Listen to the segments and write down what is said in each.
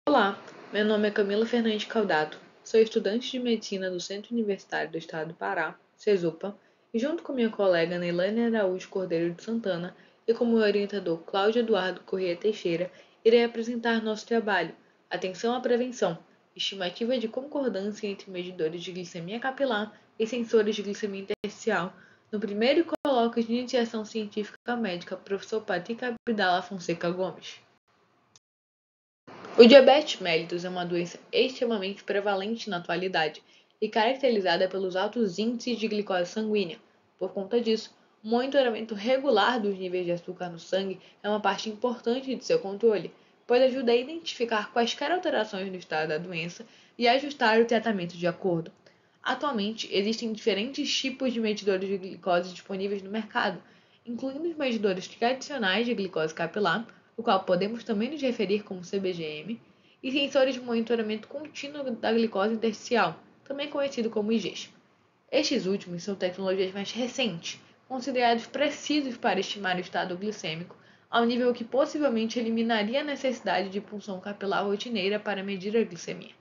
Olá, meu nome é Camila Fernandes Caldato, sou estudante de Medicina do Centro Universitário do Estado do Pará, CESUPA, e junto com minha colega Neilane Araújo Cordeiro de Santana e com meu orientador Cláudio Eduardo Corrêa Teixeira, irei apresentar nosso trabalho, Atenção à Prevenção, estimativa de concordância entre medidores de glicemia capilar e sensores de glicemia intersticial, no primeiro colóquio de iniciação científica médica Professor Patrick Abdala Fonseca Gomes. O diabetes mellitus é uma doença extremamente prevalente na atualidade e caracterizada pelos altos índices de glicose sanguínea. Por conta disso, o monitoramento regular dos níveis de açúcar no sangue é uma parte importante de seu controle, pois ajuda a identificar quaisquer alterações no estado da doença e ajustar o tratamento de acordo. Atualmente, existem diferentes tipos de medidores de glicose disponíveis no mercado, incluindo os medidores tradicionais de glicose capilar, o qual podemos também nos referir como CBGM, e sensores de monitoramento contínuo da glicose intersticial, também conhecido como IGs. Estes últimos são tecnologias mais recentes, considerados precisos para estimar o estado glicêmico, ao nível que possivelmente eliminaria a necessidade de punção capilar rotineira para medir a glicemia.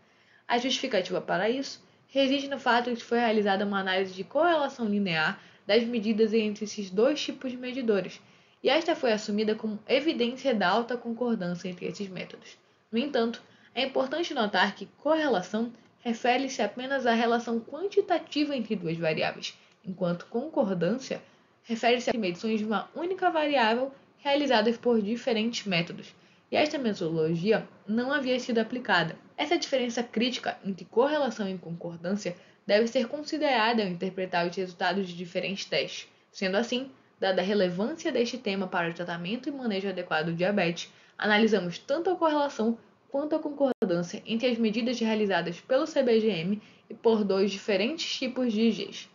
A justificativa para isso reside no fato de que foi realizada uma análise de correlação linear das medidas entre esses dois tipos de medidores, e esta foi assumida como evidência da alta concordância entre esses métodos. No entanto, é importante notar que correlação refere-se apenas à relação quantitativa entre duas variáveis, enquanto concordância refere-se a medições de uma única variável realizadas por diferentes métodos, e esta metodologia não havia sido aplicada. Essa diferença crítica entre correlação e concordância deve ser considerada ao interpretar os resultados de diferentes testes. Sendo assim, dada a relevância deste tema para o tratamento e manejo adequado do diabetes, analisamos tanto a correlação quanto a concordância entre as medidas realizadas pelo CBGM e por dois diferentes tipos de IGs.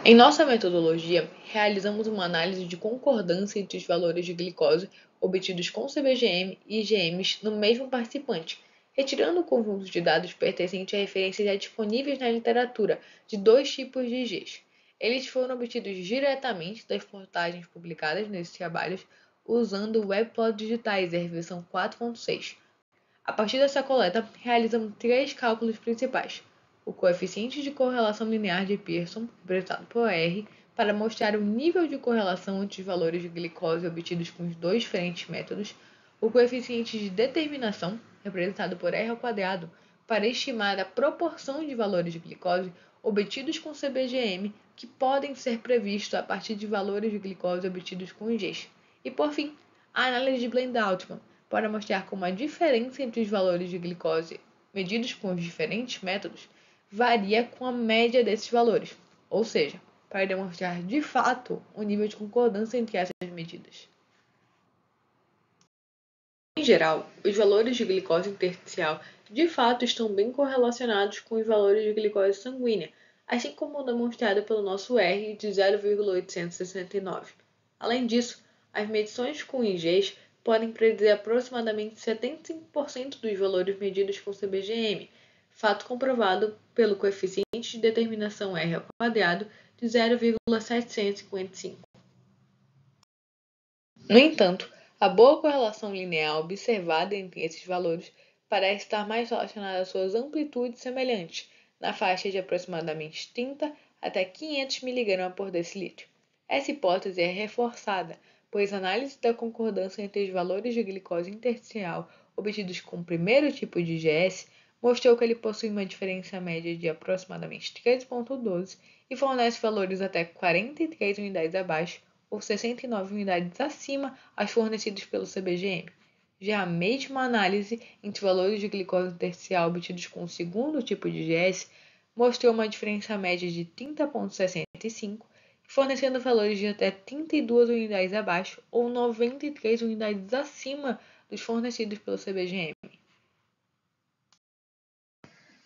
Em nossa metodologia, realizamos uma análise de concordância entre os valores de glicose obtidos com CBGM e IgMs no mesmo participante, retirando o conjunto de dados pertencente a referências já disponíveis na literatura de dois tipos de IGs. Eles foram obtidos diretamente das portagens publicadas nesses trabalhos usando o Webplot Digitizer versão 4.6. A partir dessa coleta, realizamos três cálculos principais: o coeficiente de correlação linear de Pearson, representado por R, para mostrar o nível de correlação entre os valores de glicose obtidos com os dois diferentes métodos, o coeficiente de determinação, representado por R ao quadrado, para estimar a proporção de valores de glicose obtidos com CBGM que podem ser previstos a partir de valores de glicose obtidos com IGs, e por fim, a análise de Blend-Altman, para mostrar como a diferença entre os valores de glicose medidos com os diferentes métodos varia com a média desses valores, ou seja, para demonstrar de fato o nível de concordância entre essas medidas. Em geral, os valores de glicose intersticial de fato estão bem correlacionados com os valores de glicose sanguínea, assim como demonstrado pelo nosso R de 0,869. Além disso, as medições com IGs podem predizer aproximadamente 75% dos valores medidos com CBGM, fato comprovado pelo coeficiente de determinação R ao quadrado de 0,755. No entanto, a boa correlação linear observada entre esses valores parece estar mais relacionada às suas amplitudes semelhantes, na faixa de aproximadamente 30 até 500 mg por decilitro. Essa hipótese é reforçada, pois a análise da concordância entre os valores de glicose intersticial obtidos com o primeiro tipo de IgS mostrou que ele possui uma diferença média de aproximadamente 13,12 e fornece valores até 43 unidades abaixo ou 69 unidades acima as fornecidas pelo CBGM. Já a mesma análise entre valores de glicose intersticial obtidos com o segundo tipo de IgS mostrou uma diferença média de 30,65, fornecendo valores de até 32 unidades abaixo ou 93 unidades acima dos fornecidos pelo CBGM.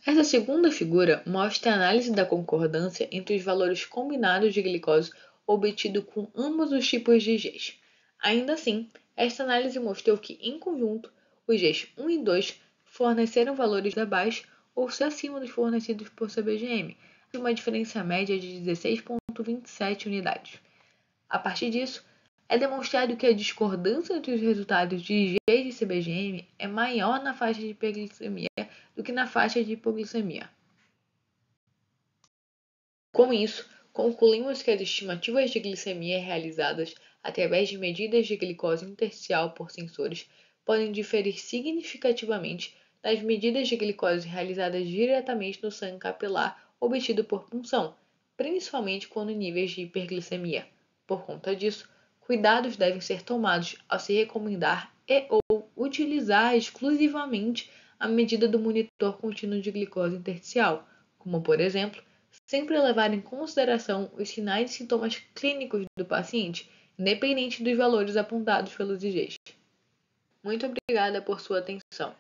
Essa segunda figura mostra a análise da concordância entre os valores combinados de glicose obtido com ambos os tipos de IGs. Ainda assim, esta análise mostrou que, em conjunto, os IGs 1 e 2 forneceram valores abaixo ou acima dos fornecidos por CBGM, uma diferença média de 16,27 unidades. A partir disso, É demonstrado que a discordância entre os resultados de IgG e CBGM é maior na faixa de hiperglicemia do que na faixa de hipoglicemia. Com isso, concluímos que as estimativas de glicemia realizadas através de medidas de glicose intersticial por sensores podem diferir significativamente das medidas de glicose realizadas diretamente no sangue capilar obtido por punção, principalmente quando níveis de hiperglicemia. Por conta disso, cuidados devem ser tomados ao se recomendar e/ou utilizar exclusivamente a medida do monitor contínuo de glicose intersticial, como por exemplo, sempre levar em consideração os sinais e sintomas clínicos do paciente, independente dos valores apontados pelos IGs. Muito obrigada por sua atenção.